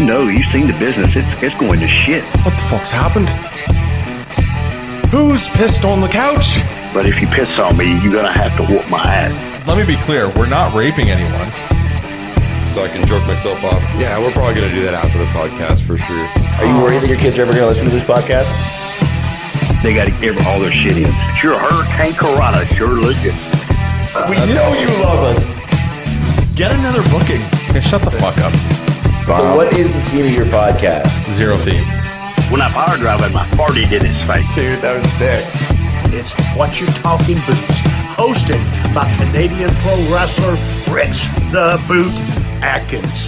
know, you've seen the business. It's going to shit. What the fuck's happened? Who's pissed on the couch? But if you piss on me, you're going to have to whoop my ass. Let me be clear. We're not raping anyone. So I can jerk myself off. Yeah, we're probably going to do that after the podcast for sure. Are you worried that your kids are ever going to listen to this podcast? They got to give all their shit in. Sure, Hurricane Corona sure legit. We know you love us. Get another booking. Okay, shut the fuck up. So what is the theme of your podcast? Zero theme. When I power driving, my farted in his face. Dude, that was sick. It's What You Talking Boots, hosted by Canadian pro wrestler Rich the Boot Atkins.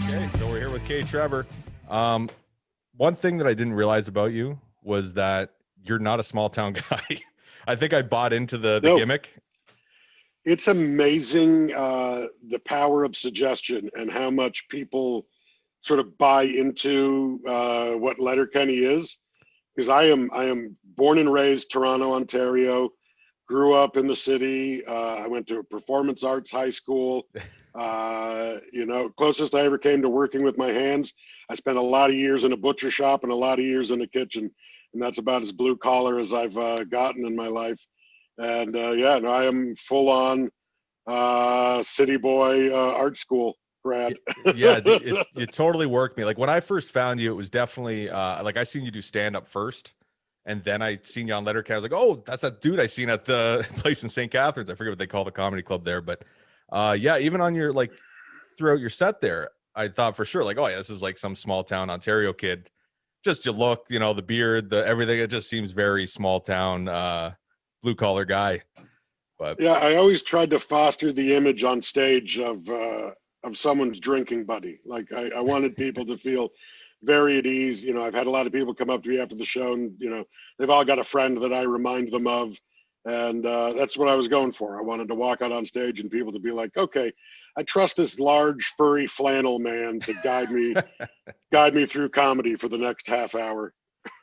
Okay, so we're here with K.Trevor. One thing that I didn't realize about you was that you're not a small town guy. I think I bought into the gimmick. It's amazing the power of suggestion and how much people sort of buy into what Letterkenny is. Because I am born and raised Toronto, Ontario, grew up in the city. I went to a performance arts high school. Closest I ever came to working with my hands. I spent a lot of years in a butcher shop and a lot of years in a kitchen. And that's about as blue collar as I've gotten in my life. And I am full on city boy art school grad. Yeah, it totally worked me. Like when I first found you, it was definitely like I seen you do stand up first, and then I seen you on Letterkenny. I was like, oh, that's that dude I seen at the place in St. Catharines. I forget what they call the comedy club there, but even on your like throughout your set there, I thought for sure like, oh yeah, this is like some small town Ontario kid. Just your look, the beard, the everything. It just seems very small town, blue collar guy. But yeah, I always tried to foster the image on stage of someone's drinking buddy. Like I wanted people to feel very at ease. I've had a lot of people come up to me after the show and, they've all got a friend that I remind them of. And that's what I was going for. I wanted to walk out on stage and people to be like, okay, I trust this large furry flannel man to guide me through comedy for the next half hour.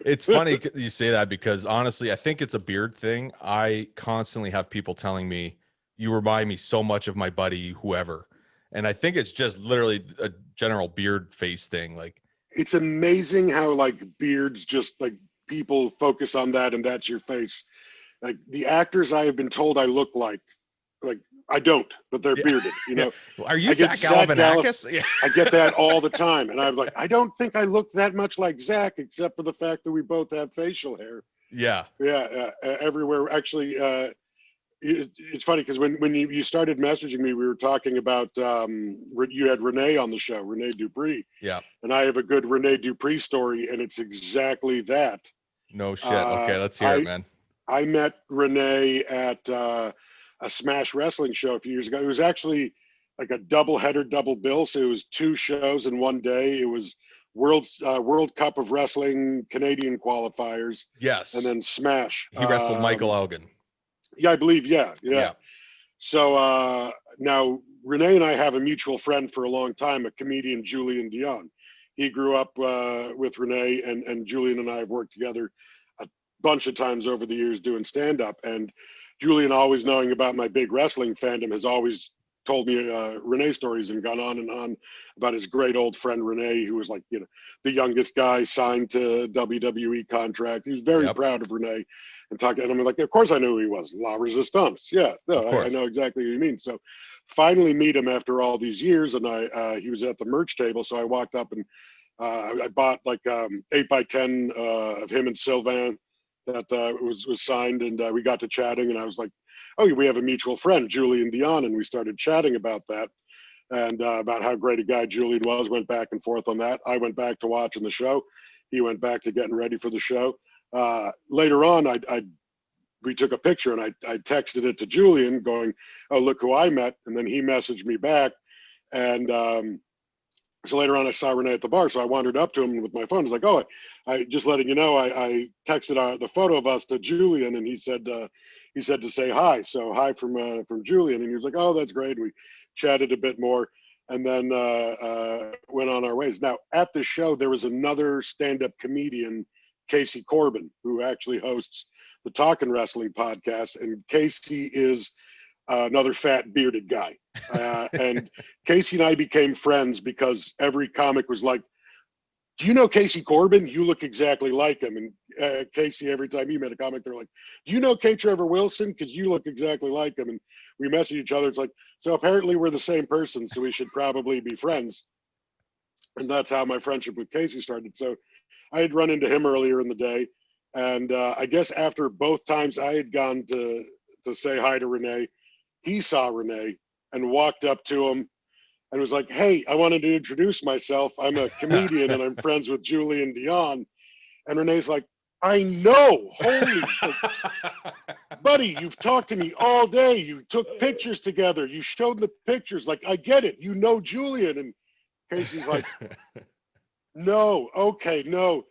It's funny you say that because honestly, I think it's a beard thing. I constantly have people telling me, you remind me so much of my buddy, whoever. And I think it's just literally a general beard face thing. Like it's amazing how like beards just like people focus on that and that's your face. Like the actors I have been told I look like I don't, but they're bearded, Are you Zach Galifianakis? Yeah. I get that all the time. And I'm like, I don't think I look that much like Zach, except for the fact that we both have facial hair. Yeah. Yeah. Everywhere. Actually, it's funny because when you started messaging me, we were talking about, you had Renee on the show, Renee Dupree. Yeah. And I have a good Renee Dupree story, and it's exactly that. No shit. Okay, let's hear it, man. I met Renee at a Smash Wrestling show a few years ago. It was actually like a double-header, double bill. So it was two shows in one day. It was World Cup of Wrestling Canadian qualifiers. Yes. And then Smash. He wrestled Michael Elgin. Yeah, I believe. Yeah. So now Renee and I have a mutual friend for a long time, a comedian, Julian Dion. He grew up with Renee, and Julian and I have worked together a bunch of times over the years doing stand-up. And Julian, always knowing about my big wrestling fandom, has always told me Renee stories and gone on and on about his great old friend Renee, who was like, the youngest guy signed to WWE contract. He was very proud of Renee and talking. And I'm like, of course I knew who he was. La Resistance. Yeah, no, I know exactly what you mean. So finally meet him after all these years. And he was at the merch table. So I walked up and I bought like 8x10 of him and Sylvain that was signed, and we got to chatting, and I was like, oh, we have a mutual friend, Julian Dion, and we started chatting about that and about how great a guy Julian was, went back and forth on that. I went back to watching the show. He went back to getting ready for the show. Later on, we took a picture, and I texted it to Julian going, oh, look who I met, and then he messaged me back, and so later on, I saw Renee at the bar, so I wandered up to him with my phone. I was like, oh, I just letting you know, I texted the photo of us to Julian, and he said to say hi. So hi from Julian, and he was like, oh, that's great. We chatted a bit more, and then went on our ways. Now, at the show, there was another stand-up comedian, Casey Corbin, who actually hosts the Talkin' Wrestling podcast, and Casey is another fat bearded guy. And Casey and I became friends because every comic was like, do you know Casey Corbin? You look exactly like him. And Casey, every time he met a comic, they're like, do you know K.Trevor Wilson? Because you look exactly like him. And we message each other. It's like, so apparently we're the same person, so we should probably be friends. And that's how my friendship with Casey started. So I had run into him earlier in the day. And I guess after both times I had gone to say hi to Renee, he saw Renee and walked up to him and was like, hey, I wanted to introduce myself. I'm a comedian and I'm friends with Julie and Dion. And Renee's like, I know, holy, buddy, you've talked to me all day. You took pictures together. You showed the pictures. Like, I get it. You know Julian. And Casey's like, no, okay, no,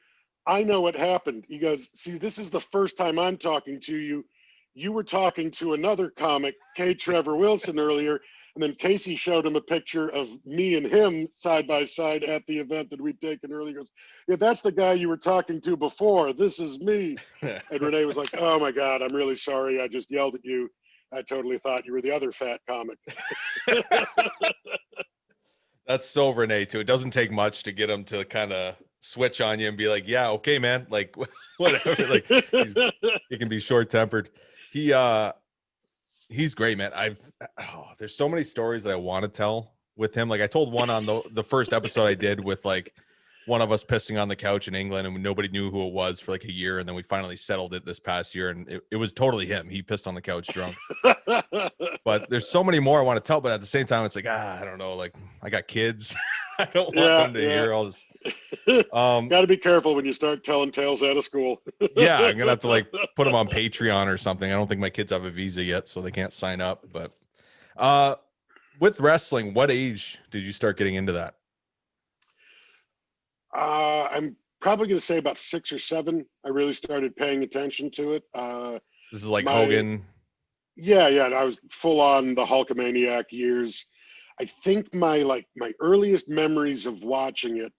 I know what happened. He goes, see, this is the first time I'm talking to you. You were talking to another comic, K.Trevor Wilson, earlier. And then Casey showed him a picture of me and him side by side at the event that we'd taken earlier. He goes, yeah, that's the guy you were talking to before. This is me. And Renee was like, oh my God, I'm really sorry. I just yelled at you. I totally thought you were the other fat comic. That's so Renee too. It doesn't take much to get him to kind of switch on you and be like, yeah, okay, man. Like whatever. Like he can be short tempered. He's great, man. There's so many stories that I want to tell with him. Like I told one on the first episode I did with like one of us pissing on the couch in England and nobody knew who it was for like a year. And then we finally settled it this past year. And it was totally him. He pissed on the couch drunk. But there's so many more I want to tell. But at the same time, it's like, I don't know. Like I got kids. I don't want them to hear all this. Got to be careful when you start telling tales out of school. Yeah, I'm gonna have to like put them on Patreon or something. I don't think my kids have a visa yet, so they can't sign up. But with wrestling, what age did you start getting into that? I'm probably going to say about 6 or 7. I really started paying attention to it. This is like Hogan. Yeah. I was full on the Hulkamaniac years. I think my earliest memories of watching it.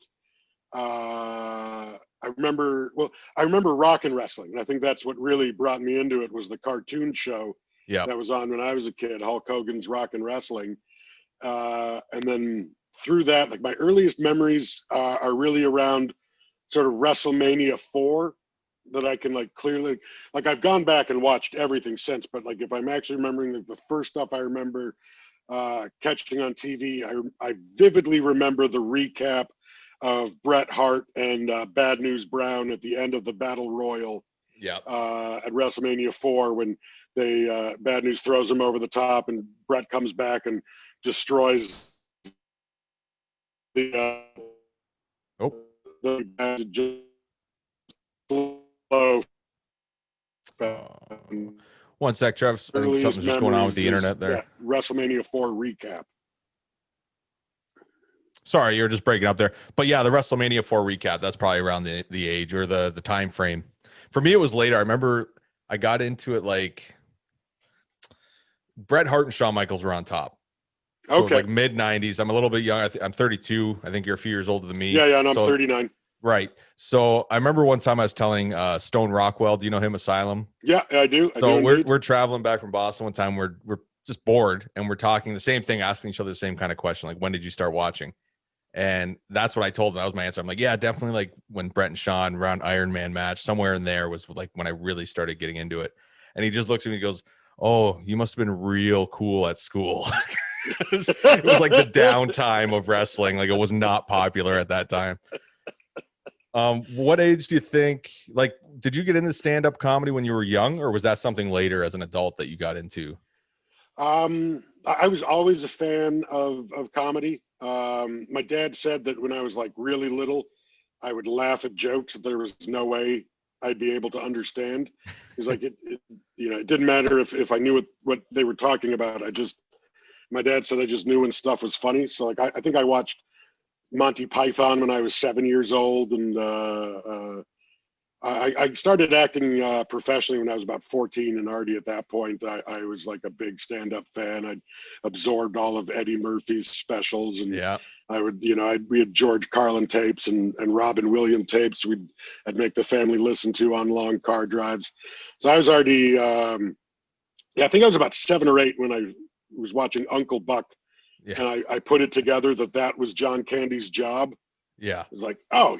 I remember Rockin' Wrestling, and I think that's what really brought me into it was the cartoon show that was on when I was a kid, Hulk Hogan's Rockin' Wrestling. And then through that, like my earliest memories are really around sort of WrestleMania 4 that I can like clearly, like I've gone back and watched everything since, but like if I'm actually remembering the first stuff I remember catching on TV, I vividly remember the recap of Bret Hart and Bad News Brown at the end of the Battle Royal at WrestleMania 4 when they Bad News throws him over the top and Bret comes back and destroys the one sec, Trev. I think something's just going on with the internet there. WrestleMania 4 recap. Sorry, you're just breaking up there. But yeah, the WrestleMania 4 recap, that's probably around the age or the time frame. For me, it was later. I remember I got into it like Bret Hart and Shawn Michaels were on top. So it was like mid 90s. I'm a little bit young. I'm 32. I think you're a few years older than me. Yeah, and I'm 39. Right. So I remember one time I was telling Stone Rockwell, do you know him, Asylum? Yeah, I do. So we're traveling back from Boston one time. We're just bored and we're talking the same thing, asking each other the same kind of question, like when did you start watching? And that's what I told him. That was my answer. I'm like, yeah, definitely like when Bret and Shawn around Iron Man match, somewhere in there was like when I really started getting into it. And he just looks at me and goes, oh, you must have been real cool at school. It was like the downtime of wrestling. Like it was not popular at that time. What age do you think, like, did you get into stand-up comedy when you were young, or was that something later as an adult that you got into? I was always a fan of comedy. My dad said that when I was like really little, I would laugh at jokes that there was no way I'd be able to understand. It was like, it didn't matter if I knew what they were talking about. My dad said I just knew when stuff was funny. So like, I think I watched Monty Python when I was 7 years old. And I started acting professionally when I was about 14, and already at that point, I was like a big stand-up fan. I'd absorbed all of Eddie Murphy's specials, and we had George Carlin tapes and Robin Williams tapes. I'd make the family listen to on long car drives. So I was already Yeah, I think I was about 7 or 8 when I was watching Uncle Buck, Yeah. and I put it together that was John Candy's job. Yeah. It was like, oh,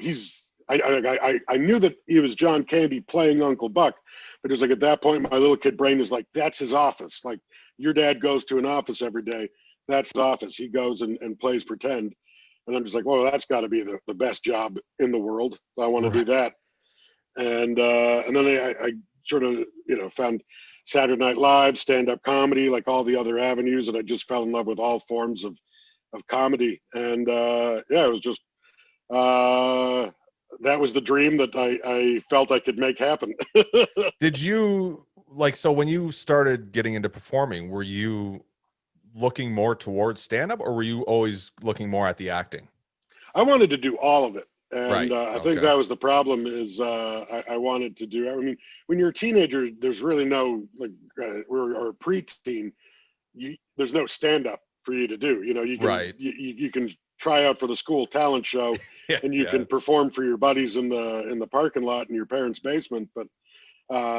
I knew that he was John Candy playing Uncle Buck, but it was like at that point, my little kid brain is like, that's his office. Like, your dad goes to an office every day. That's his office. He goes and plays pretend. And I'm just like, well, that's got to be the best job in the world. I want to do that. And then I sort of, found Saturday Night Live, stand-up comedy, like all the other avenues, and I just fell in love with all forms of comedy. And it was just that was the dream that I felt I could make happen. Did you so when you started getting into performing, were you looking more towards stand-up, or were you always looking more at the acting? I wanted to do all of it. And right. I think that was the problem is I wanted to do, I mean, when you're a teenager, there's really no, or a preteen, there's no stand-up for you to do. You can, you can try out for the school talent show and you can perform for your buddies in the parking lot in your parents' basement, but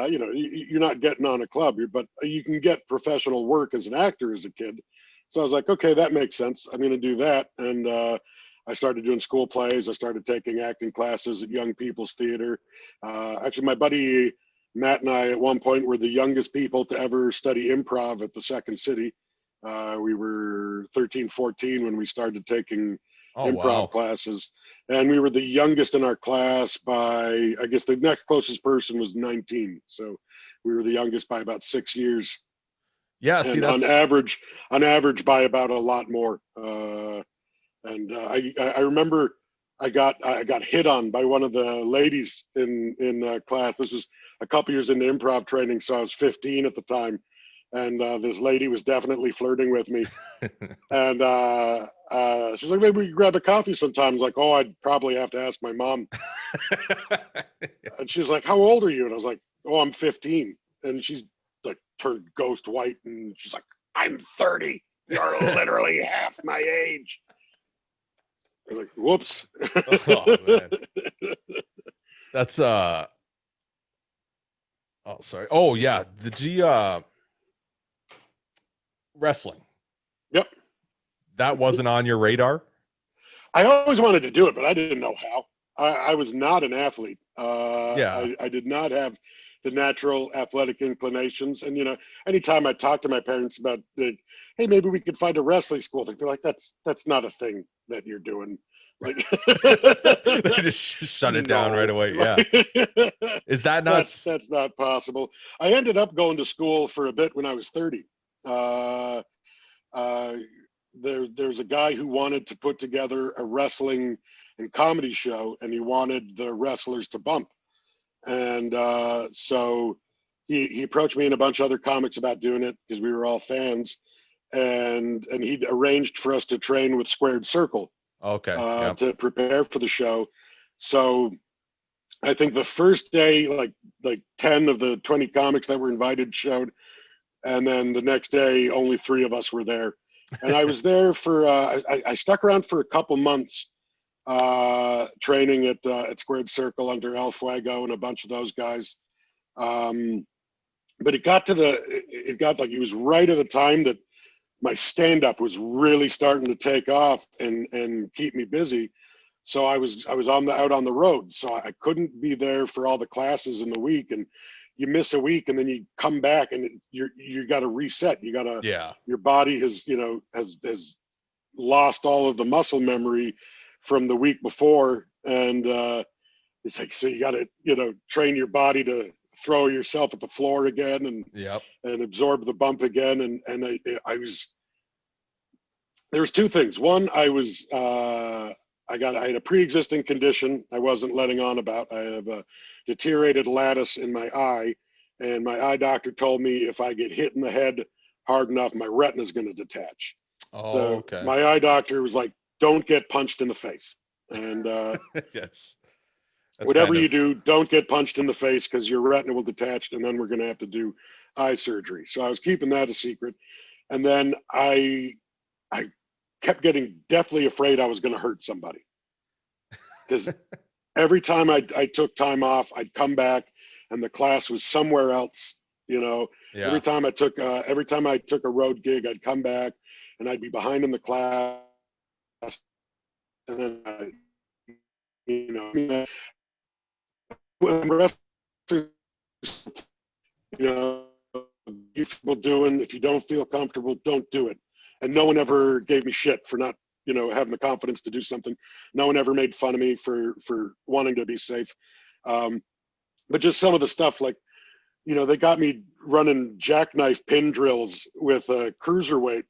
you're not getting on a club, but you can get professional work as an actor as a kid. So I was like, okay, that makes sense. I'm going to do that. And I started doing school plays. I started taking acting classes at Young People's Theater. Actually, my buddy Matt and I at one point were the youngest people to ever study improv at the Second City. We were 13, 14 when we started taking improv classes. And we were the youngest in our class by, I guess the next closest person was 19. So we were the youngest by about 6 years. Yeah, and see, that's on average by about a lot more. I remember I got hit on by one of the ladies in class. This was a couple years into improv training, so I was 15 at the time, and this lady was definitely flirting with me. And she's like, maybe we could grab a coffee sometime. I was like, oh, I'd probably have to ask my mom. And she's like, how old are you? And I was like, oh, I'm 15. And she's like turned ghost white, and she's like, I'm 30. You're literally half my age. I was like, whoops. Oh, man. That's oh, sorry. Oh, yeah. The wrestling. Yep. That wasn't on your radar? I always wanted to do it, but I didn't know how. I was not an athlete. I did not have the natural athletic inclinations. And, anytime I talked to my parents about, hey, maybe we could find a wrestling school, they'd be like, that's not a thing that you're doing. Like, they just shut it down right away. Yeah. Is that not? That's not possible. I ended up going to school for a bit when I was 30. There's a guy who wanted to put together a wrestling and comedy show, and he wanted the wrestlers to bump. And so he approached me and a bunch of other comics about doing it because we were all fans. And he'd arranged for us to train with Squared Circle. Okay. To prepare for the show. So I think the first day, like 10 of the 20 comics that were invited showed. And then the next day, only 3 of us were there. And I was there for, I stuck around for a couple months training at Squared Circle under El Fuego and a bunch of those guys. But it got like, it was right at the time that my stand-up was really starting to take off and keep me busy. So I was out on the road. So I couldn't be there for all the classes in the week. And you miss a week and then you come back and you got to reset. You got to, your body has lost all of the muscle memory from the week before. And it's like, so you got to, train your body to throw yourself at the floor again and absorb the bump again. And there was 2 things. One, I had a pre-existing condition I wasn't letting on about. I have a deteriorated lattice in my eye, and my eye doctor told me if I get hit in the head hard enough, my retina is going to detach. Oh, so okay. My eye doctor was like, don't get punched in the face. And yes. Whatever you do, don't get punched in the face because your retina will detach, and then we're going to have to do eye surgery. So I was keeping that a secret. And then I kept getting deathly afraid I was going to hurt somebody. Because every time I took time off, I'd come back and the class was somewhere else, Yeah. Every time I took a road gig, I'd come back and I'd be behind in the class, and then when wrestling, you feel doing. If you don't feel comfortable, don't do it. And no one ever gave me shit for not, having the confidence to do something. No one ever made fun of me for wanting to be safe. But just some of the stuff, like, they got me running jackknife pin drills with a cruiserweight.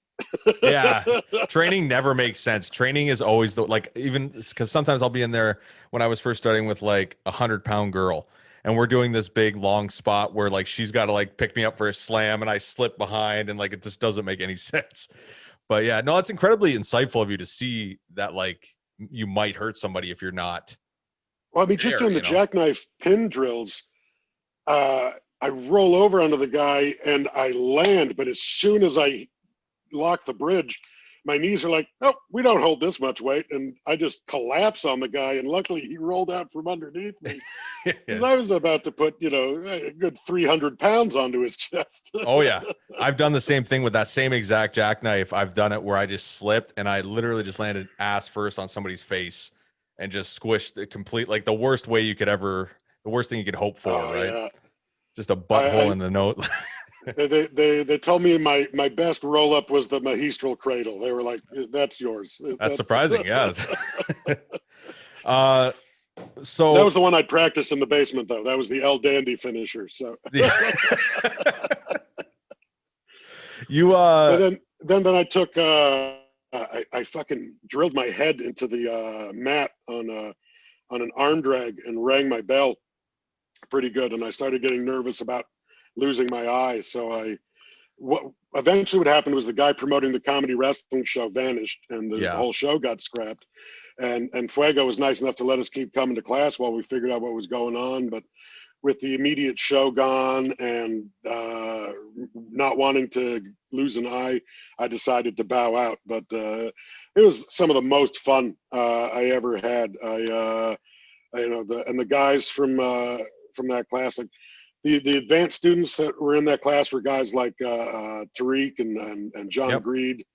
Yeah, training never makes sense. Training is always even because sometimes I'll be in there when I was first starting with like 100-pound girl, and we're doing this big long spot where like she's got to like pick me up for a slam, and I slip behind, and like it just doesn't make any sense. But yeah, no, it's incredibly insightful of you to see that like you might hurt somebody if you're not. Well, I mean, just doing the jackknife pin drills, I roll over onto the guy and I land, but as soon as I lock the bridge, my knees are like, oh, we don't hold this much weight, and I just collapse on the guy, and luckily he rolled out from underneath me because I was about to put a good 300 pounds onto his chest. Oh yeah, I've done the same thing with that same exact jackknife. I've done it where I just slipped and I literally just landed ass first on somebody's face and just squished it complete, like the worst thing you could hope for, right? Yeah. Just a butthole in the note. They told me my best roll up was the Magistral cradle. They were like, "That's yours." That's surprising, yeah. So that was the one I practiced in the basement, though. That was the El Dandy finisher. So you but then I took I fucking drilled my head into the mat on an arm drag and rang my bell pretty good, and I started getting nervous about losing my eye. So what eventually what happened was the guy promoting the comedy wrestling show vanished, and the whole show got scrapped. And Fuego was nice enough to let us keep coming to class while we figured out what was going on. But with the immediate show gone and not wanting to lose an eye, I decided to bow out. But it was some of the most fun I ever had. The guys from that class, like the advanced students that were in that class were guys like Tariq and John Greed,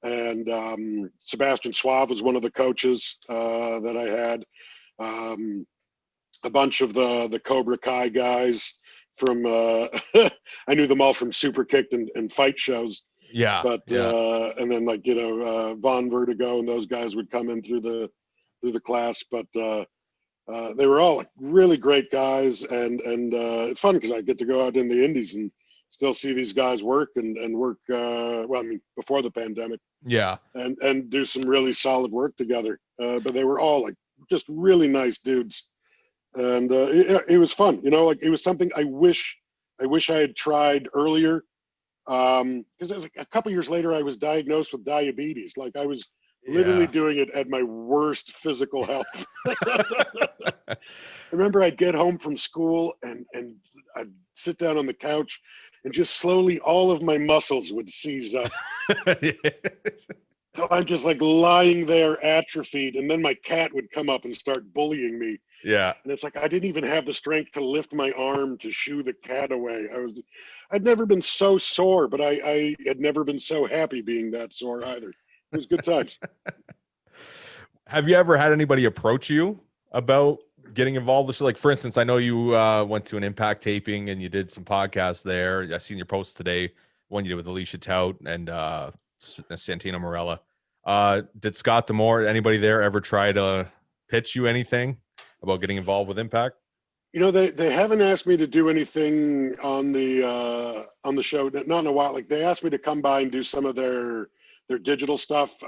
and Sebastian Suave was one of the coaches that I had. A bunch of the Cobra Kai guys from I knew them all from Super Kicked and fight shows. Yeah. But and then Von Vertigo and those guys would come in through the class, but they were all like really great guys, and it's fun because I get to go out in the indies and still see these guys work and work before the pandemic, and do some really solid work together, but they were all like just really nice dudes, and it was fun, it was something I wish I had tried earlier, because it was like a couple years later I was diagnosed with diabetes. Like I was literally doing it at my worst physical health. I remember I'd get home from school and I'd sit down on the couch and just slowly all of my muscles would seize up. So I'm just like lying there atrophied, and then my cat would come up and start bullying me. Yeah. And it's like I didn't even have the strength to lift my arm to shoo the cat away. I'd never been so sore, but I had never been so happy being that sore either. It was good times. Have you ever had anybody approach you about getting involved? Like, for instance, I know you went to an Impact taping and you did some podcasts there. I seen your posts today, one you did with Alicia Tout and Santino Marella. Did Scott D'Amore, anybody there, ever try to pitch you anything about getting involved with Impact? They haven't asked me to do anything on the show, not in a while. Like, they asked me to come by and do some of their digital stuff.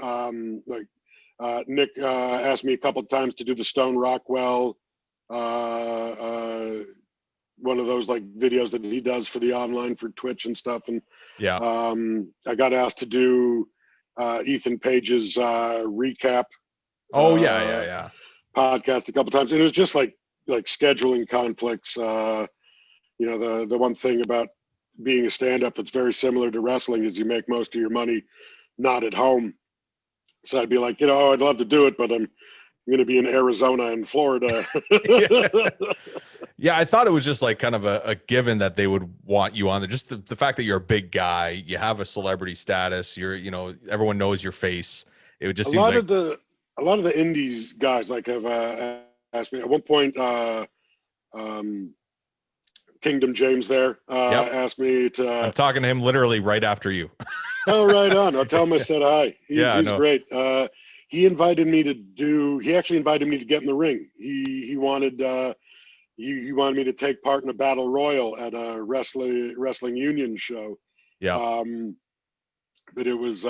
Nick asked me a couple of times to do the Stone Rockwell, one of those like videos that he does for the online for Twitch and stuff. And I got asked to do Ethan Page's recap. Podcast a couple of times, and it was just like scheduling conflicts. The one thing about being a stand-up that's very similar to wrestling is you make most of your money not at home. So I'd be like, I'd love to do it, but I'm going to be in Arizona and Florida. Yeah, I thought it was just like kind of a given that they would want you on there. Just the fact that you're a big guy, you have a celebrity status, everyone knows your face. It would just a lot of the indies guys like have asked me at one point. Kingdom James there asked me to. I'm talking to him literally right after you. Oh, right on. I'll tell him I said hi. He's great. He invited me to he actually invited me to get in the ring. He wanted he wanted me to take part in a battle royal at a wrestling union show. Yeah. But it was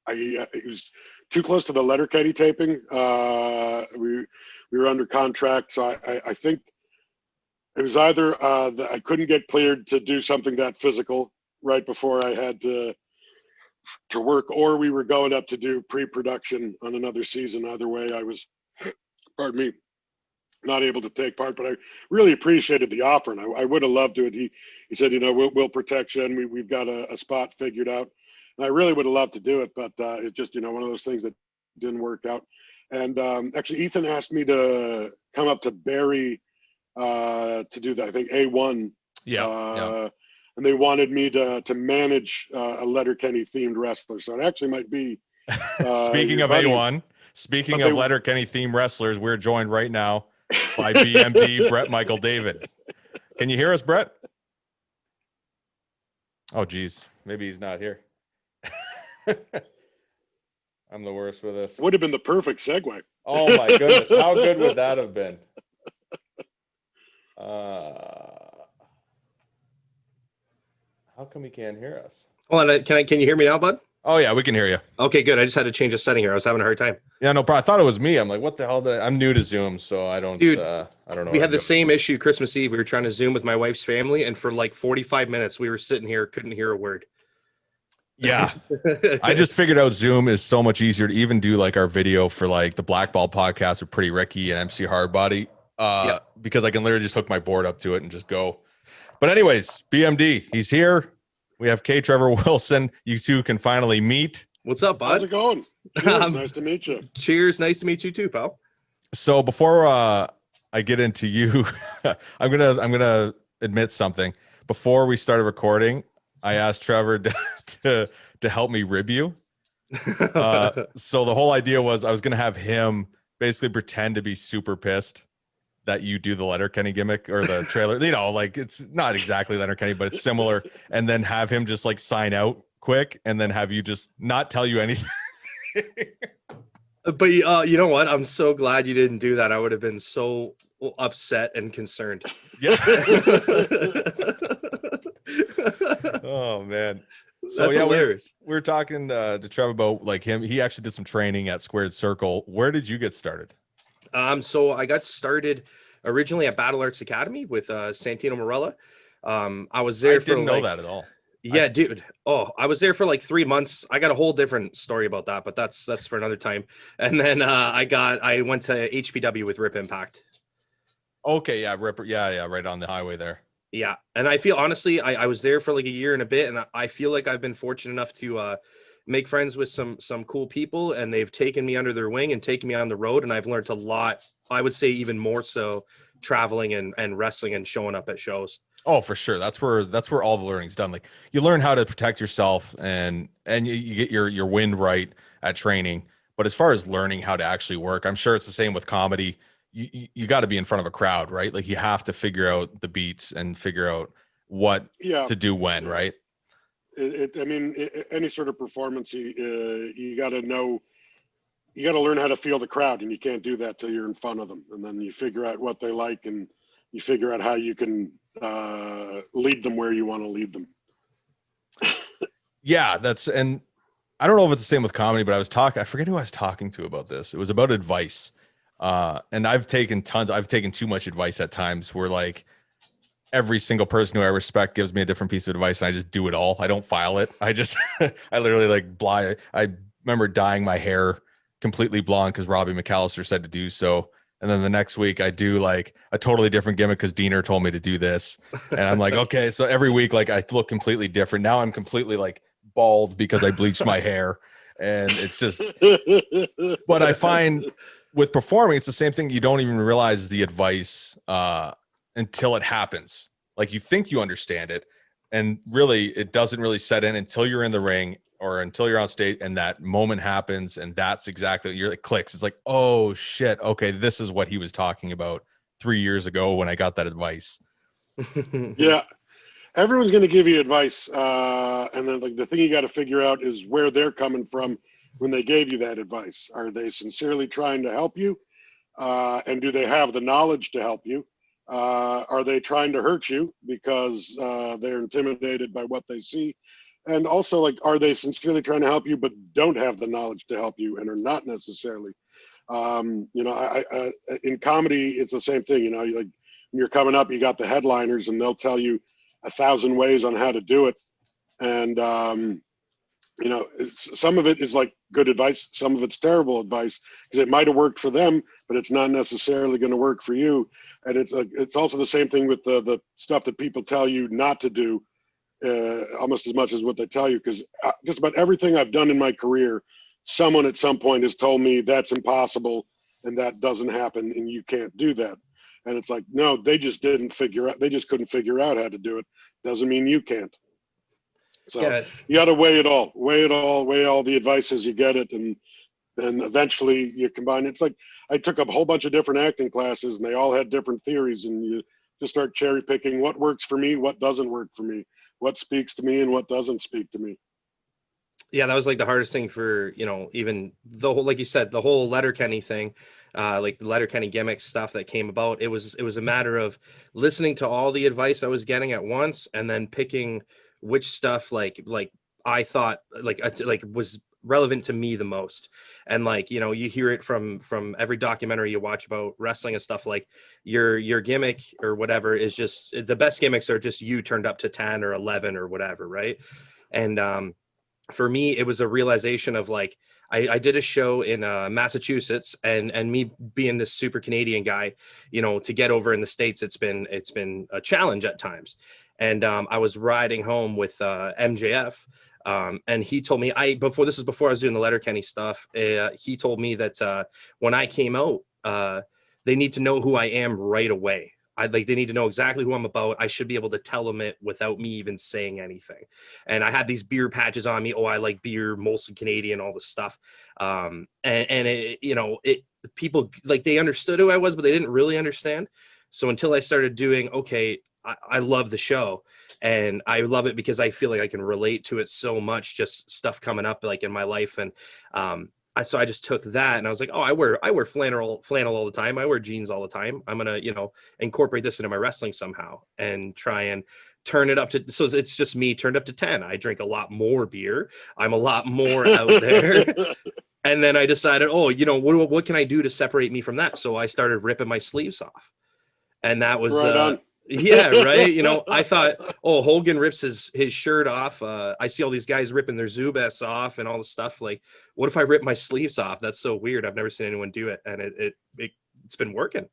it was too close to the Letterkenny taping. We were under contract, so I think it was either that I couldn't get cleared to do something that physical right before I had to work, or we were going up to do pre-production on another season. Either way, I was, pardon me, not able to take part. But I really appreciated the offer, and I would have loved to. He said, we'll protect you, and we've got a spot figured out. And I really would have loved to do it, but it's just one of those things that didn't work out. And actually, Ethan asked me to come up to Barrie to do that. I think A1. Yeah. And they wanted me to manage a Letterkenny themed wrestler. So it actually might be. Speaking of A1, speaking of Letterkenny themed wrestlers, we're joined right now by BMD Brett Michael David. Can you hear us, Brett? Oh, geez. Maybe he's not here. I'm the worst with this. Would have been the perfect segue. Oh, my goodness. How good would that have been? How come he can't hear us? Hold on, can you hear me now, bud? Oh yeah, we can hear you. Okay, good. I just had to change a setting here. I was having a hard time. Yeah, no problem. I thought it was me. I'm like, what the hell? I'm new to Zoom, so I don't. Dude, I don't know. We had the same issue Christmas Eve. We were trying to Zoom with my wife's family, and for like 45 minutes, we were sitting here, couldn't hear a word. Yeah, I just figured out Zoom is so much easier to even do like our video for like the Blackball podcast with Pretty Ricky and MC Hardbody, because I can literally just hook my board up to it and just go. But anyways, BMD, he's here. We have K.Trevor Wilson. You two can finally meet. What's up, bud? How's it going? Cheers, nice to meet you. Cheers. Nice to meet you too, pal. So before I get into you, I'm gonna admit something. Before we started recording, I asked Trevor to help me rib you. So the whole idea was I was gonna have him basically pretend to be super pissed that you do the Letterkenny gimmick or the trailer, like it's not exactly Letterkenny, but it's similar. And then have him just like sign out quick and then have you just not tell you anything. But you know what? I'm so glad you didn't do that. I would have been so upset and concerned. Yeah. Oh man. So That's hilarious. We're talking to Trevor about like him. He actually did some training at Squared Circle. Where did you get started? So I got started originally at Battle Arts Academy with Santino Marella. I was there for didn't know that at all. Yeah, dude. Oh, I was there for like 3 months. I got a whole different story about that, but that's for another time. And then I went to HPW with Rip Impact. Okay, yeah, Rip, yeah, right on the highway there. Yeah, and I feel honestly, I was there for like a year and a bit, and I feel like I've been fortunate enough to make friends with some cool people, and they've taken me under their wing and taken me on the road, and I've learned a lot. I would say even more so traveling and wrestling and showing up at shows. Oh, for sure. That's where all the learning's done. Like you learn how to protect yourself and you get your wind right at training. But as far as learning how to actually work, I'm sure it's the same with comedy. You got to be in front of a crowd, right? Like you have to figure out the beats and figure out what to do when, right? Any sort of performance, you got to know, you got to learn how to feel the crowd, and you can't do that till you're in front of them. And then you figure out what they like, and you figure out how you can lead them where you want to lead them. Yeah, and I don't know if it's the same with comedy, but I forget who I was talking to about this. It was about advice. And I've taken too much advice at times where like every single person who I respect gives me a different piece of advice and I just do it all. I don't file it. I just, I literally like I remember dyeing my hair completely blonde because Robbie McAllister said to do so. And then the next week I do like a totally different gimmick because Diener told me to do this. And I'm like, okay. So every week, like I look completely different. Now I'm completely like bald because I bleached my hair. And it's just, but I find with performing, it's the same thing. You don't even realize the advice until it happens. Like you think you understand it, and really it doesn't really set in until you're in the ring or until you're on stage, and that moment happens, and that's exactly what it clicks. It's like, oh shit, okay, this is what he was talking about 3 years ago when I got that advice. Yeah, everyone's going to give you advice, and then like the thing you got to figure out is where they're coming from when they gave you that advice. Are they sincerely trying to help you, and do they have the knowledge to help you? Are they trying to hurt you because they're intimidated by what they see? And also, like, are they sincerely trying to help you but don't have the knowledge to help you and are not necessarily? You know, I in comedy, it's the same thing. You know, like when you're coming up, you got the headliners, and they'll tell you 1,000 ways on how to do it. And you know, some of it is like good advice, some of it's terrible advice because it might have worked for them, but it's not necessarily going to work for you. And it's also the same thing with the stuff that people tell you not to do, almost as much as what they tell you. Because just about everything I've done in my career, someone at some point has told me that's impossible and that doesn't happen and you can't do that. And it's like, no, they just couldn't figure out how to do it. Doesn't mean you can't. So yeah, you got to weigh all the advice as you get it, and then eventually you combine. It's like I took up a whole bunch of different acting classes, and they all had different theories, and you just start cherry picking what works for me, what doesn't work for me, what speaks to me, and what doesn't speak to me. Yeah, that was like the hardest thing for, you know, even the whole, like you said, the whole Letterkenny thing, like the Letterkenny gimmick stuff that came about. It was a matter of listening to all the advice I was getting at once, and then picking which stuff like I thought like was relevant to me the most. And like, you know, you hear it from every documentary you watch about wrestling and stuff, like your gimmick or whatever is just the best gimmicks are just you turned up to 10 or 11 or whatever, right? And for me, it was a realization of like, I did a show in Massachusetts, and me being this super Canadian guy, you know, to get over in the States, it's been a challenge at times. And I was riding home with MJF, and he told me before I was doing the Letterkenny stuff, he told me that when I came out, they need to know who I am right away. They need to know exactly who I'm about. I should be able to tell them it without me even saying anything. And I had these beer patches on me. Oh, I like beer, Molson Canadian, all this stuff. And it, you know, people like they understood who I was, but they didn't really understand. So until I started doing, okay, I love the show, and I love it because I feel like I can relate to it so much, just stuff coming up like in my life. And so I just took that and I was like, oh, I wear flannel all the time. I wear jeans all the time. I'm going to, you know, incorporate this into my wrestling somehow and try and turn it up to, so it's just me turned up to 10. I drink a lot more beer. I'm a lot more out there. And then I decided, oh, you know, what can I do to separate me from that? So I started ripping my sleeves off. And that was, right on. Yeah, right. You know, I thought, oh, Hogan rips his shirt off. I see all these guys ripping their Zubas off and all the stuff. Like, what if I rip my sleeves off? That's so weird. I've never seen anyone do it, and it's been working.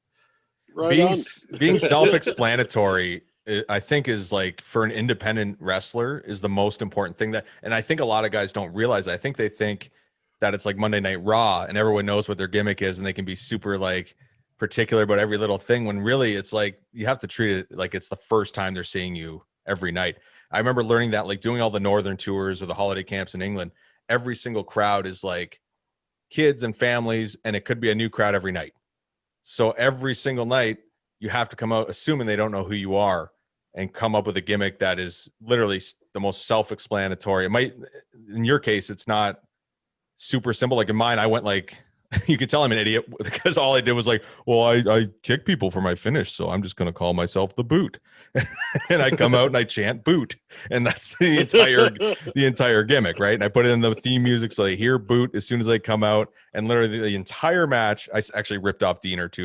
Right being self-explanatory, I think, is like for an independent wrestler is the most important thing and I think a lot of guys don't realize. I think they think that it's like Monday Night Raw and everyone knows what their gimmick is and they can be super like particular about every little thing, when really it's like you have to treat it like it's the first time they're seeing you every night. I remember learning that, like doing all the northern tours or the holiday camps in England, every single crowd is like kids and families, and it could be a new crowd every night. So every single night you have to come out assuming they don't know who you are and come up with a gimmick that is literally the most self-explanatory. It might, in your case, it's not super simple. Like in mine, I went like, you could tell I'm an idiot because all I did was like, well, I kick people for my finish, so I'm just going to call myself the Boot. And I come out and I chant Boot, and that's the entire gimmick, right? And I put it in the theme music so they hear Boot as soon as they come out. And literally the entire match, I actually ripped off Diener too.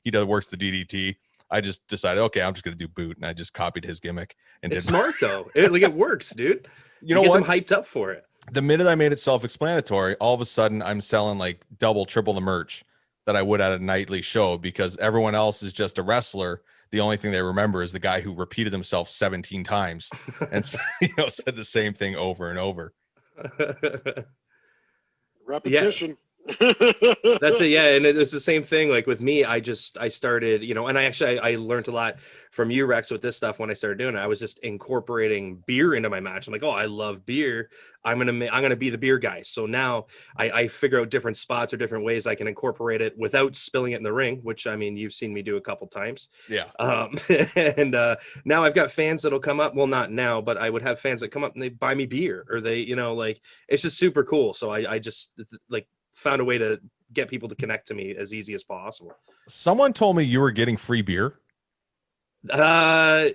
He works the DDT. I just decided, okay, I'm just going to do Boot, and I just copied his gimmick. And it's smart though. It works, dude. You know what? Them hyped up for it. The minute I made it self-explanatory, all of a sudden I'm selling like double, triple the merch that I would at a nightly show, because everyone else is just a wrestler. The only thing they remember is the guy who repeated himself 17 times and said the same thing over and over. Repetition. That's it. Yeah. And it was the same thing. Like with me, I started, and I learned a lot from you, Rex, with this stuff. When I started doing it, I was just incorporating beer into my match. I'm like, oh, I love beer. I'm going to be the beer guy. So now I figure out different spots or different ways I can incorporate it without spilling it in the ring, which I mean, you've seen me do a couple times. Yeah. And now I've got fans that'll come up. Well, not now, but I would have fans that come up and they buy me beer, or they, like, it's just super cool. So I just like found a way to get people to connect to me as easy as possible. Someone told me you were getting free beer. Well,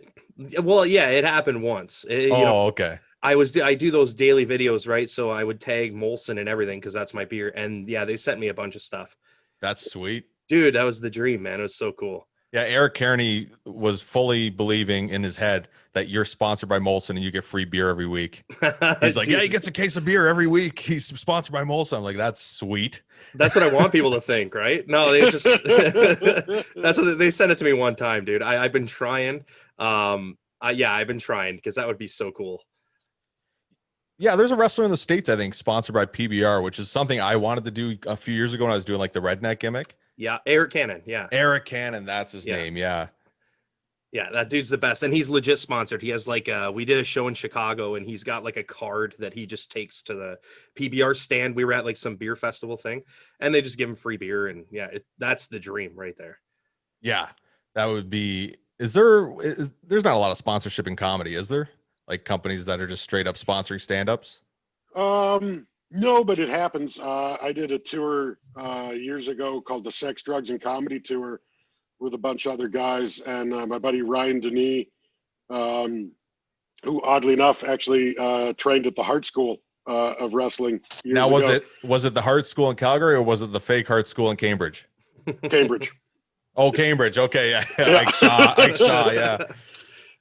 yeah, it happened once. Okay. I do those daily videos, right? So I would tag Molson and everything because that's my beer. And yeah, they sent me a bunch of stuff. That's sweet. Dude, that was the dream, man. It was so cool. Yeah, Eric Kearney was fully believing in his head that you're sponsored by Molson and you get free beer every week. He's like, yeah, he gets a case of beer every week. He's sponsored by Molson. I'm like, that's sweet. That's what I want people to think, right? No, they just that's what they sent it to me one time, dude. I've been trying. I've been trying because that would be so cool. Yeah, there's a wrestler in the States, I think, sponsored by PBR, which is something I wanted to do a few years ago when I was doing like the redneck gimmick. Yeah, Eric Cannon. Yeah, Eric Cannon, that's his name. Yeah, that dude's the best, and he's legit sponsored. He has like we did a show in Chicago, and he's got like a card that he just takes to the PBR stand. We were at like some beer festival thing, and they just give him free beer, and that's the dream right there. Yeah, that would be. There's not a lot of sponsorship in comedy, is there? Like companies that are just straight up sponsoring stand-ups? No, but it happens. I did a tour years ago called the Sex, Drugs, and Comedy Tour with a bunch of other guys, and my buddy Ryan Denis, who oddly enough actually trained at the Hart School of Wrestling years ago. Was it the Hart School in Calgary, or was it the fake Hart School in Cambridge? Cambridge. Oh, Cambridge. Okay, yeah. Ike Shaw, yeah.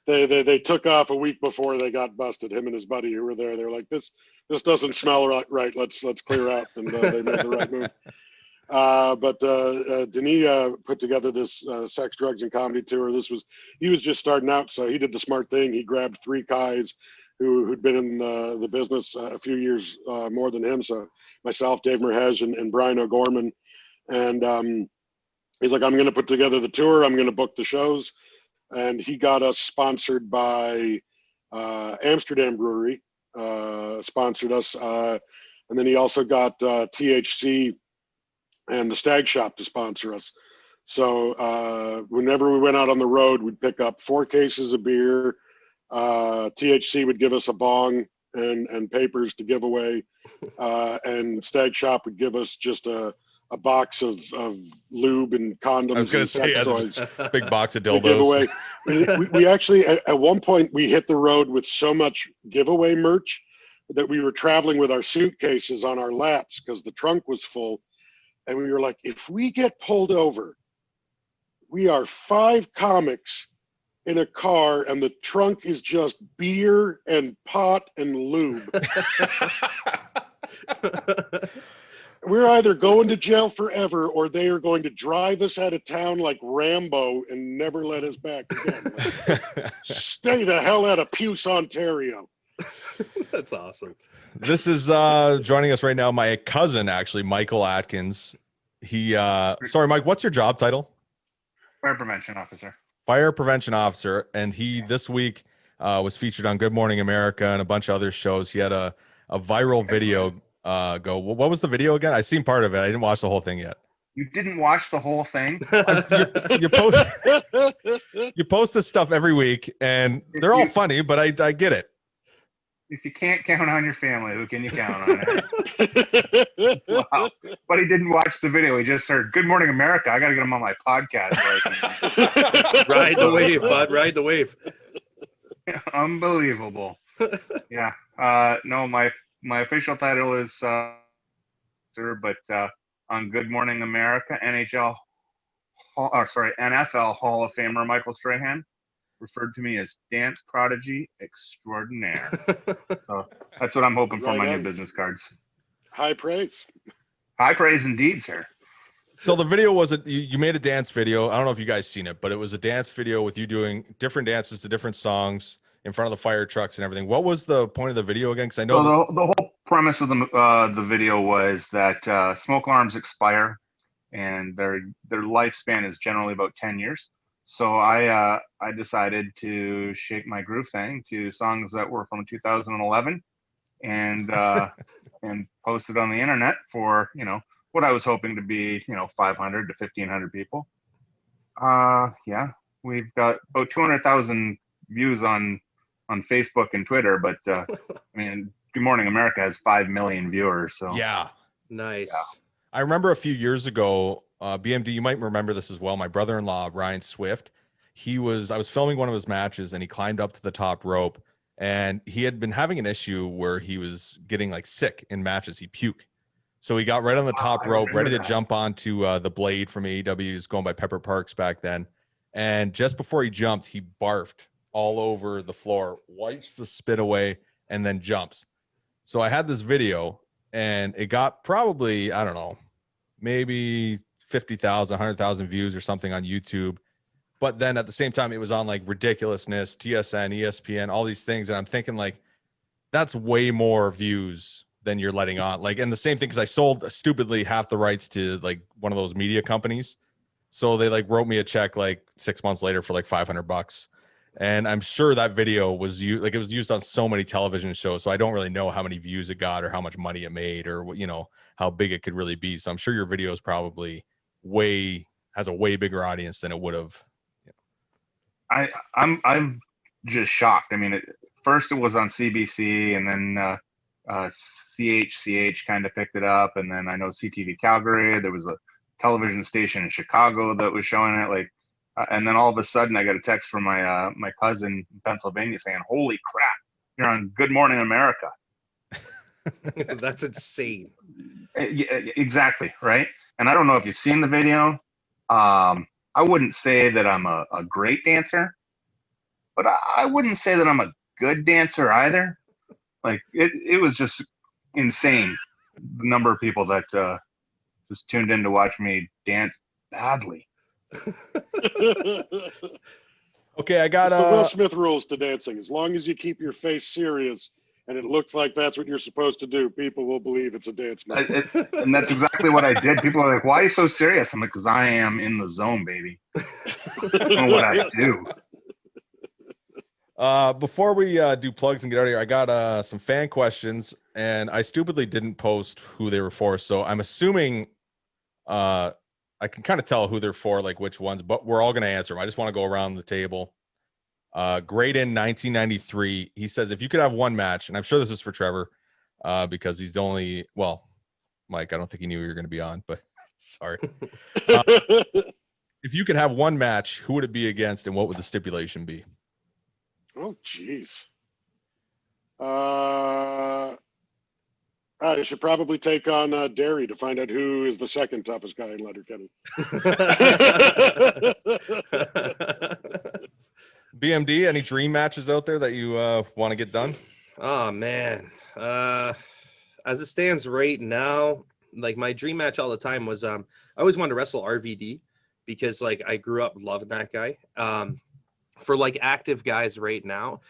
They took off a week before they got busted. Him and his buddy who were there, they were like, this doesn't smell right. Let's clear out, and they made the right move. But Denis put together this Sex, Drugs, and Comedy Tour. He was just starting out, so he did the smart thing. He grabbed three guys who'd been in the business a few years more than him. So myself, Dave Merhej, and Brian O'Gorman, and he's like, I'm going to put together the tour. I'm going to book the shows. And he got us sponsored by Amsterdam Brewery, sponsored us. And then he also got THC and the Stag Shop to sponsor us. So whenever we went out on the road, we'd pick up 4 cases of beer. THC would give us a bong and papers to give away. And Stag Shop would give us just a box of lube and condoms. I was going to say, toys a big box of dildos. We actually, at one point, we hit the road with so much giveaway merch that we were traveling with our suitcases on our laps because the trunk was full. And we were like, if we get pulled over, we are 5 comics in a car and the trunk is just beer and pot and lube. We're either going to jail forever or they are going to drive us out of town like Rambo and never let us back again. Like, stay the hell out of Puce, Ontario. That's awesome. This is joining us right now, my cousin, actually, Michael Atkins. Sorry, Mike, what's your job title? Fire prevention officer. Fire prevention officer. And he, this week, was featured on Good Morning America and a bunch of other shows. He had a viral video what was the video again? I seen part of it. I didn't watch the whole thing yet. You didn't watch the whole thing? You post this stuff every week, and they're all funny, but I get it. If you can't count on your family, who can you count on? Wow. But he didn't watch the video. He just heard, Good Morning America. I got to get him on my podcast. Ride the wave, bud. Ride the wave. Unbelievable. Yeah. No, my official title is but on Good Morning America, NFL Hall of Famer Michael Strahan referred to me as dance prodigy extraordinaire. So that's what I'm hoping for my new business cards. High praise. High praise indeed, sir. So the video was you made a dance video. I don't know if you guys seen it, but it was a dance video with you doing different dances to different songs in front of the fire trucks and everything. What was the point of the video again? Because I know the premise of the video was that smoke alarms expire, and their lifespan is generally about 10 years. So I decided to shake my groove thing to songs that were from 2011, and and posted on the internet for what I was hoping to be 500 to 1,500 people. Yeah, we've got about 200,000 views on Facebook and Twitter, but I mean, Good Morning America has 5 million viewers. So yeah, nice. Yeah. I remember a few years ago, BMD, you might remember this as well. My brother-in-law, Ryan Swift, I was filming one of his matches, and he climbed up to the top rope, and he had been having an issue where he was getting like sick in matches. He puked. So he got right on the top rope, ready to jump onto the Blade from AEW. He was going by Pepper Parks back then. And just before he jumped, he barfed all over the floor, wipes the spit away, and then jumps. So I had this video, and it got probably, I don't know, maybe 50,000, 100,000 views or something on YouTube. But then at the same time, it was on like Ridiculousness, TSN, ESPN, all these things. And I'm thinking like, that's way more views than you're letting on. Like, and the same thing, because I sold stupidly half the rights to like one of those media companies. So they like wrote me a check like 6 months later for like $500. And I'm sure that video was used, like it was used on so many television shows. So I don't really know how many views it got or how much money it made or, how big it could really be. So I'm sure your video is probably has a way bigger audience than it would have. I'm just shocked. I mean, first it was on CBC, and then CHCH kind of picked it up, and then I know CTV Calgary. There was a television station in Chicago that was showing it. Like, and then all of a sudden, I got a text from my my cousin in Pennsylvania saying, "Holy crap, you're on Good Morning America." That's insane. Yeah, exactly, right? And I don't know if you've seen the video. I wouldn't say that I'm a great dancer, but I wouldn't say that I'm a good dancer either. Like it was just insane, the number of people that just tuned in to watch me dance badly. Okay, I got the Will Smith rules to dancing. As long as you keep your face serious and it looks like that's what you're supposed to do, people will believe it's a dance move. And that's exactly what I did. People are like, "Why are you so serious?" I'm like, "Because I am in the zone, baby. I know what I do." Before we do plugs and get out of here, I got some fan questions, and I stupidly didn't post who they were for. So I'm assuming I can kind of tell who they're for, like which ones, but we're all going to answer them. I just want to go around the table. Great in 1993. He says, if you could have one match, and I'm sure this is for Trevor, because he's the only, well, Mike, I don't think he knew you were going to be on, but sorry. If you could have one match, who would it be against, and what would the stipulation be? Oh, geez. I should probably take on Derry to find out who is the second toughest guy in Letterkenny. BMD, any dream matches out there that you want to get done? Oh, man. As it stands right now, like my dream match all the time was I always wanted to wrestle RVD because like I grew up loving that guy. For like active guys right now,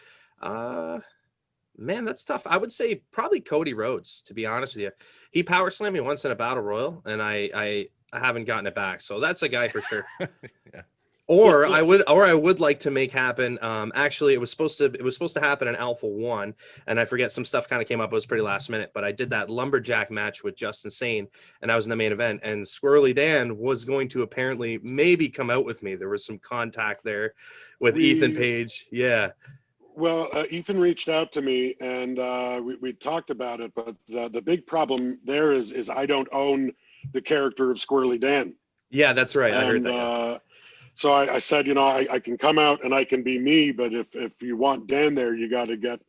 man, that's tough. I would say probably Cody Rhodes, to be honest with you. He power slammed me once in a battle royal, and I haven't gotten it back. So that's a guy for sure. Yeah. Or I would like to make happen. Actually, it was supposed to happen in Alpha 1, and I forget some stuff kind of came up. It was pretty last minute, but I did that lumberjack match with Justin Sane, and I was in the main event. And Squirrely Dan was going to apparently maybe come out with me. There was some contact there with Ethan Page. Yeah. Well, Ethan reached out to me, and we talked about it. But the big problem there is I don't own the character of Squirrely Dan. Yeah, that's right. I heard that. Yeah. So I said, I can come out and I can be me, but if you want Dan there, you got to get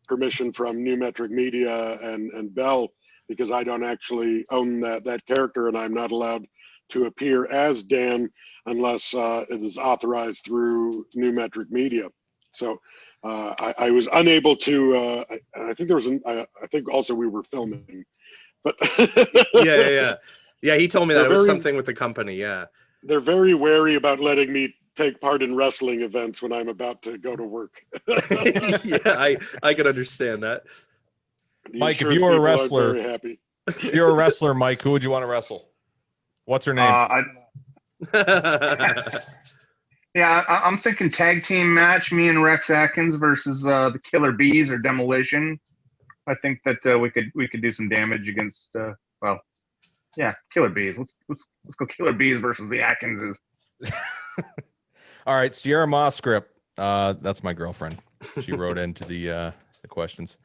permission from New Metric Media and Bell, because I don't actually own that character, and I'm not allowed to appear as Dan unless it is authorized through New Metric Media. So I was unable to. I think there was I think also we were filming, but yeah. He told me that it was something with the company. Yeah. They're very wary about letting me take part in wrestling events when I'm about to go to work. Yeah, I can understand that. The Mike, if insurance you were a people aren't wrestler, very happy. if you're a wrestler, Mike, who would you want to wrestle? What's her name? Yeah, I'm thinking tag team match, me and Rex Atkins versus the Killer Bees or Demolition. I think that we could do some damage against Killer Bees. Let's go Killer Bees versus the Atkinses. All right, Sierra Moss script. That's my girlfriend. She wrote into the questions,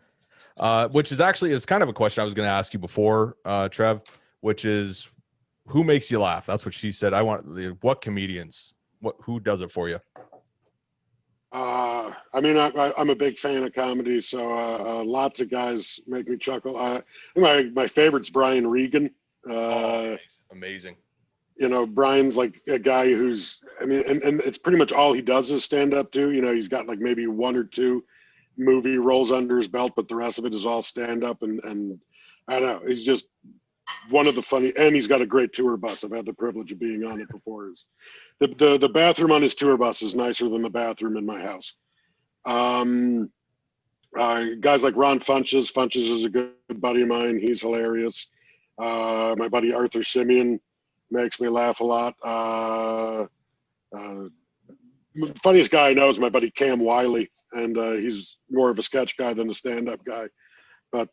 which is actually is kind of a question I was going to ask you before, Trev, which is who makes you laugh? That's what she said. I want what comedians. Who does it for you? I mean, I'm a big fan of comedy, so lots of guys make me chuckle. My favorite's Brian Regan. Amazing. You know, Brian's like a guy who's, I mean, and it's pretty much all he does is stand up too. You know, he's got like maybe one or two movie roles under his belt, but the rest of it is all stand up. And I don't know, he's just one of the funny, and he's got a great tour bus. I've had the privilege of being on it before. The bathroom on his tour bus is nicer than the bathroom in my house. Guys like Ron Funches. Funches is a good buddy of mine. He's hilarious. My buddy Arthur Simeon makes me laugh a lot. Funniest guy I know is my buddy Cam Wiley, and he's more of a sketch guy than a stand-up guy. But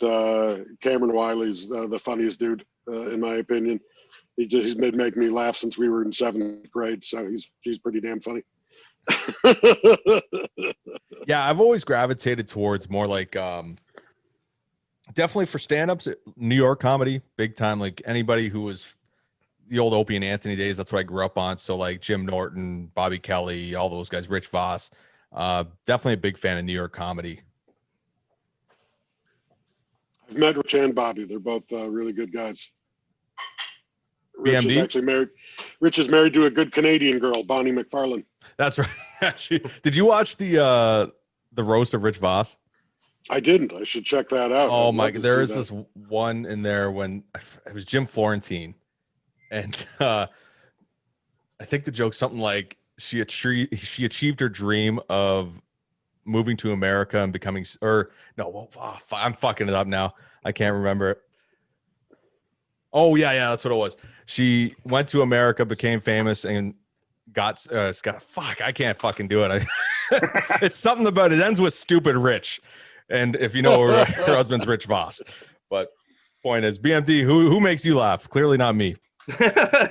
Cameron Wiley's the funniest dude, in my opinion. He's made me laugh since we were in 7th grade, so he's pretty damn funny. Yeah, I've always gravitated towards more like definitely for stand-ups, New York comedy, big time. Like anybody who was the old Opie and Anthony days, that's what I grew up on. So like Jim Norton, Bobby Kelly, all those guys, Rich Voss. Definitely a big fan of New York comedy. I've met Rich and Bobby. They're both really good guys. BMD? Rich is actually married. Rich is married to a good Canadian girl, Bonnie McFarlane. That's right. Did you watch the roast of Rich Voss? I didn't. I should check that out. Oh my God. There is this one in there when it was Jim Florentine. And I think the joke's something like she achieved her dream of moving to America and becoming, I'm fucking it up now. I can't remember it. Oh yeah, that's what it was. She went to America, became famous, and got fuck. I can't fucking do it. It's something about it. Ends with stupid rich, and if you know her husband's Rich Voss. But point is, BMD, who makes you laugh? Clearly not me.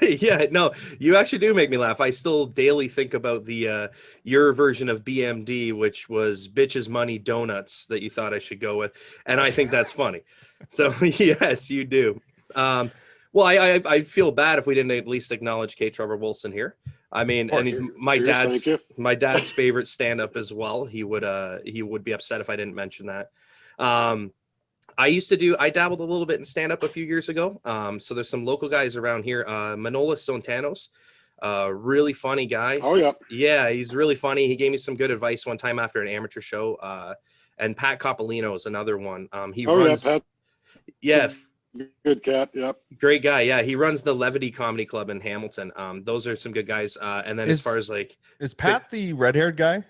Yeah, no, you actually do make me laugh. I still daily think about the your version of BMD, which was bitches, money, donuts, that you thought I should go with, and I think that's funny. So yes, you do. Well, I feel bad if we didn't at least acknowledge K.Trevor Wilson here. I mean, and he's my dad's favorite stand-up as well. He would be upset if I didn't mention that. I dabbled a little bit in stand-up a few years ago. So there's some local guys around here. Manolis Sontanos, really funny guy. Oh yeah. Yeah, he's really funny. He gave me some good advice one time after an amateur show. And Pat Coppolino is another one. Good cat. Yep. Great guy. Yeah. He runs the Levity Comedy Club in Hamilton. Those are some good guys. And then as far as like, is Pat the red-haired guy?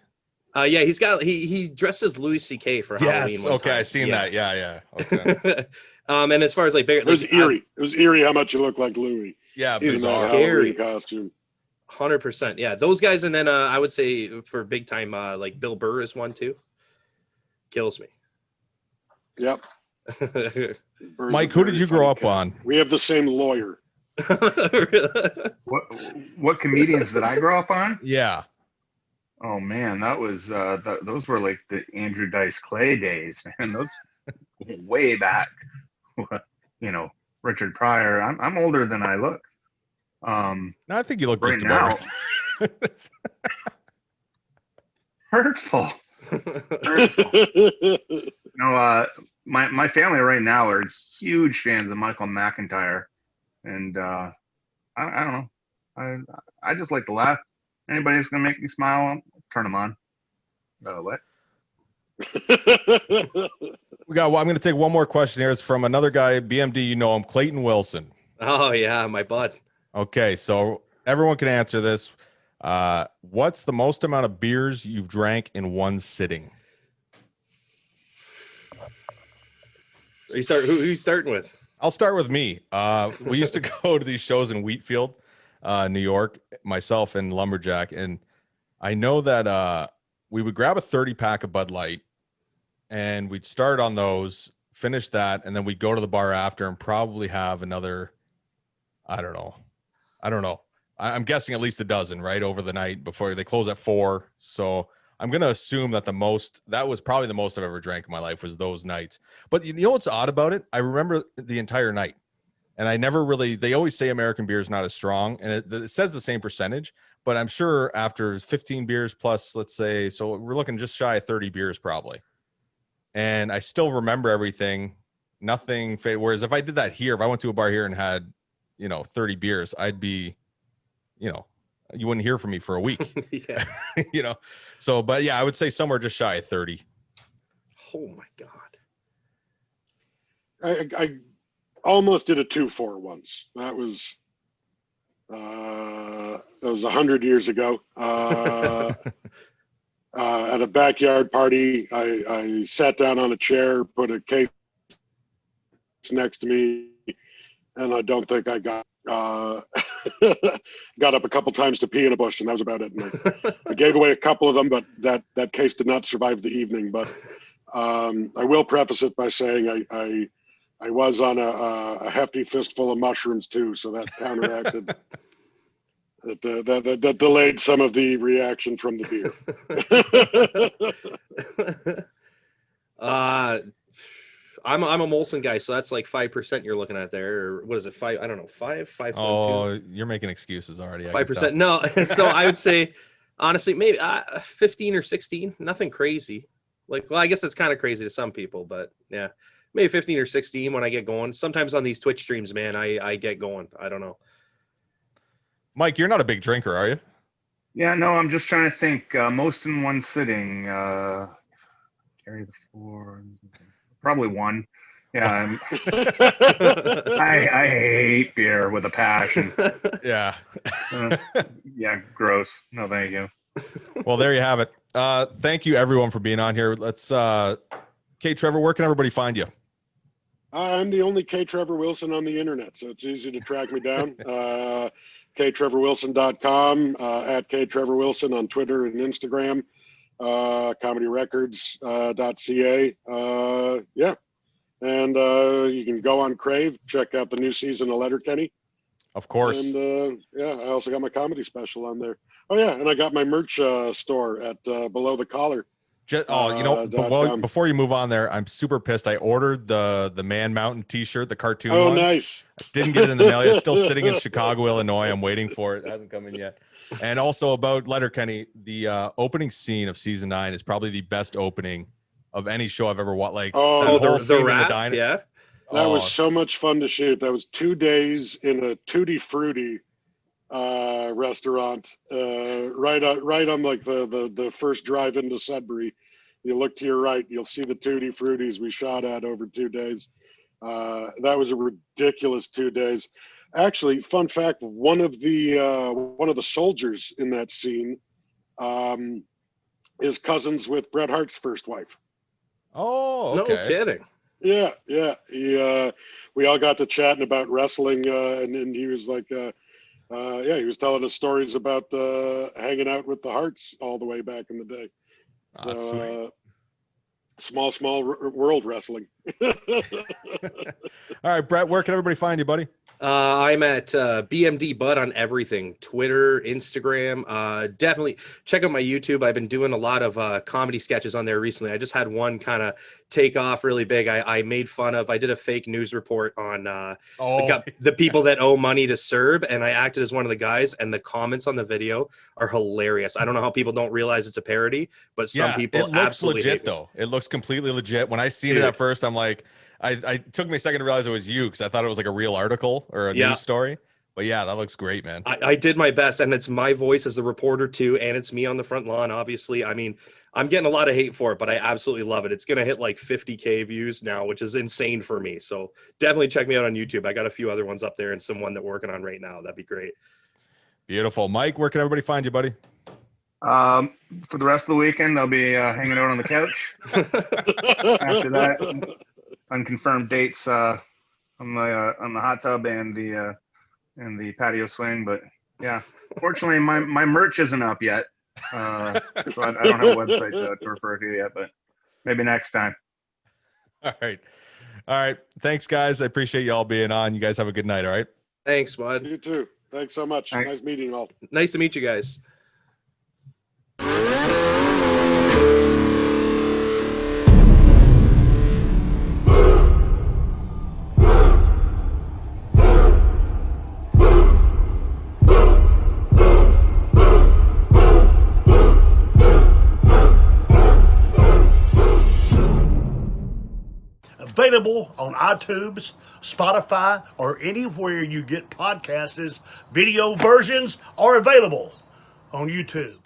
Yeah, he dressed as Louis C.K. for Halloween. Okay, I seen that. Yeah. Okay. And as far as like bigger, it was eerie. It was eerie how much you look like Louis. Yeah, it was scary costume. 100%. Yeah, those guys, and then I would say for big time, like Bill Burr is one too. Kills me. Yep. Mike, who did you grow up on? We have the same lawyer. What comedians did I grow up on? Yeah. Oh man, that was those were like the Andrew Dice Clay days, man. Those way back. You know, Richard Pryor. I'm older than I look. No, I think you look right just now. Hurtful. No, my family right now are huge fans of Michael McIntyre, and I don't know. I just like to laugh. Anybody that's gonna make me smile, I'll turn them on. What? I'm gonna take one more question here. It's from another guy, BMD. You know him, Clayton Wilson. Oh yeah, my bud. Okay, so everyone can answer this. What's the most amount of beers you've drank in one sitting? Who are you starting with? I'll start with me. We used to go to these shows in Wheatfield, New York, myself and Lumberjack. And I know that we would grab a 30 pack of Bud Light and we'd start on those, finish that, and then we'd go to the bar after and probably have another, I don't know. I'm guessing at least a dozen, right, over the night before they close at 4. So I'm going to assume that that was probably the most I've ever drank in my life was those nights. But you know what's odd about it? I remember the entire night. And I never really, they always say American beer is not as strong. And it says the same percentage, but I'm sure after 15 beers plus, let's say, so we're looking just shy of 30 beers probably. And I still remember everything, nothing. Whereas if I did that here, if I went to a bar here and had, 30 beers, I'd be, you wouldn't hear from me for a week. Yeah. So, but yeah, I would say somewhere just shy of 30. Oh my God. I almost did a 2-4 once. That was 100 years ago. At a backyard party, I sat down on a chair, put a case next to me, and I don't think I got up a couple times to pee in a bush, and that was about it. And I gave away a couple of them, but that case did not survive the evening. But I will preface it by saying I was on a hefty fistful of mushrooms too, so that counteracted. That delayed some of the reaction from the beer. I'm a Molson guy, so that's like 5% you're looking at there. Or what is it? 5? I don't know. 5. Oh, you're making excuses already. 5%. No. So I would say, honestly, maybe 15 or 16. Nothing crazy. Well, I guess it's kind of crazy to some people, but yeah, maybe 15 or 16 when I get going. Sometimes on these Twitch streams, man, I get going. I don't know. Mike, you're not a big drinker, are you? Yeah, no, I'm just trying to think. Most in one sitting. Carry the 4. Probably 1. Yeah, I hate beer with a passion. Yeah. Yeah, gross. No, thank you. Well, there you have it. Thank you, everyone, for being on here. Let's, K.Trevor, where can everybody find you? I'm the only K.Trevor Wilson on the internet, so it's easy to track me down. KTrevorWilson.com, at K.Trevor Wilson on Twitter and Instagram. ComedyRecords.ca. Yeah. And you can go on Crave, check out the new season of Letterkenny. Of course. And yeah, I also got my comedy special on there. Oh yeah, and I got my merch store at Below the Collar. Before you move on there, I'm super pissed. I ordered the Man Mountain t-shirt, the cartoon one. Nice. I didn't get it in the mail yet. It's still sitting in Chicago, Illinois. I'm waiting for it. It hasn't come in yet. And also about Letterkenny, the opening scene of season 9 is probably the best opening of any show I've ever watched. Like the rap, yeah. That was so much fun to shoot. That was 2 days in a Tutti Frutti restaurant, right on like the first drive into Sudbury. You look to your right, you'll see the Tutti Fruttis we shot at over 2 days. That was a ridiculous 2 days. Actually, fun fact: one of the soldiers in that scene is cousins with Bret Hart's first wife. Oh, okay. No kidding. Yeah. We all got to chatting about wrestling, and he was like, he was telling us stories about hanging out with the Harts all the way back in the day. So, small world wrestling. All right, Brett, where can everybody find you, buddy? I'm at BMD Bud on everything, Twitter, Instagram. Definitely check out my YouTube. I've been doing a lot of comedy sketches on there recently. I just had one kind of take off really big. I made fun of, I did a fake news report on the people that owe money to CERB, and I acted as one of the guys, and the comments on the video are hilarious. I don't know how people don't realize it's a parody, but some people it looks absolutely legit though. It looks completely legit. When I seen it at first, I'm like, I took me a second to realize it was you because I thought it was like a real article or a news story. But yeah, that looks great, man. I did my best, and it's my voice as the reporter too, and it's me on the front lawn, obviously. I mean, I'm getting a lot of hate for it, but I absolutely love it. It's going to hit like 50K views now, which is insane for me. So definitely check me out on YouTube. I got a few other ones up there and some one that we're working on right now. That'd be great. Beautiful. Mike, where can everybody find you, buddy? For the rest of the weekend, I'll be hanging out on the couch. After that, unconfirmed dates on the hot tub and the patio swing. But yeah, fortunately, my merch isn't up yet, so I don't have a website to refer to yet. But maybe next time. All right. Thanks, guys. I appreciate you all being on. You guys have a good night. All right. Thanks, bud. You too. Thanks so much. Thanks. Nice meeting you all. Nice to meet you guys. Available on iTunes, Spotify, or anywhere you get podcasts. Video versions are available on YouTube.